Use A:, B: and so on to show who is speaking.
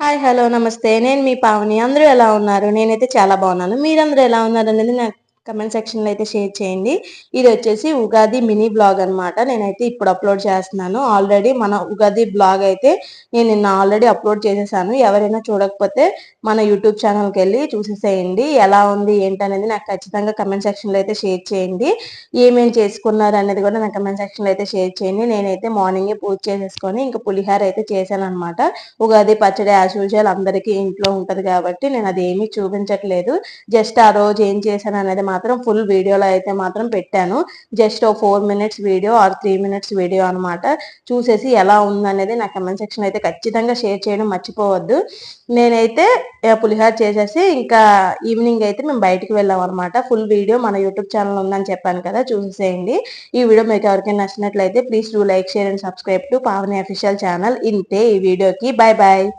A: Hi. Hello. నమస్తే. నేను మీ పావని. అందరూ ఎలా ఉన్నారు? నేనైతే చాలా బాగున్నాను. మీరందరూ ఎలా ఉన్నారనేది నాకు కమెంట్ సెక్షన్‌లో అయితే షేర్ చేయండి. ఇదొచ్చేసి ఉగాది మినీ బ్లాగ్ అనమాట. నేనైతే ఇప్పుడు అప్‌లోడ్ చేస్తున్నాను. ఆల్రెడీ మన ఉగాది బ్లాగ్ అయితే నేను నిన్న ఆల్రెడీ అప్‌లోడ్ చేసేసాను. ఎవరైనా చూడకపోతే మన యూట్యూబ్ ఛానల్‌కెళ్ళి చూసేసేయండి. ఎలా ఉంది ఏంటనేది నాకు ఖచ్చితంగా కమెంట్ సెక్షన్‌లో అయితే షేర్ చేయండి. ఏమేం చేసుకున్నారు అనేది కూడా నా కమెంట్ సెక్షన్‌లో అయితే షేర్ చేయండి. నేనైతే మార్నింగే పూజ చేసేసుకొని ఇంక పులిహోర అయితే చేశాననమాట. ఉగాది పచ్చడి యాజ్ యూజువల్ అందరికీ ఇంట్లో ఉంటది కాబట్టి నేను అది ఏమీ చూపించట్లేదు. జస్ట్ ఆ రోజు ఏం చేశాను అనేది మాత్రం ఫుల్ వీడియోలో అయితే మాత్రం పెట్టాను. జస్ట్ ఓ 4 minutes video or 3 minutes video అనమాట. చూసేసి ఎలా ఉందనేది నా కమెంట్ సెక్షన్ అయితే ఖచ్చితంగా షేర్ చేయడం మర్చిపోవద్దు. నేనైతే పులిహోర చేసేసి ఇంకా ఈవినింగ్ అయితే మేము బయటికి వెళ్ళాం అనమాట. ఫుల్ వీడియో మన యూట్యూబ్ ఛానల్ ఉందని చెప్పాను కదా, చూసేయండి. ఈ వీడియో మీకు ఎవరికైనా నచ్చినట్లయితే please do like, share and subscribe to Pavani official channel. ఇంతే ఈ వీడియోకి. Bye bye.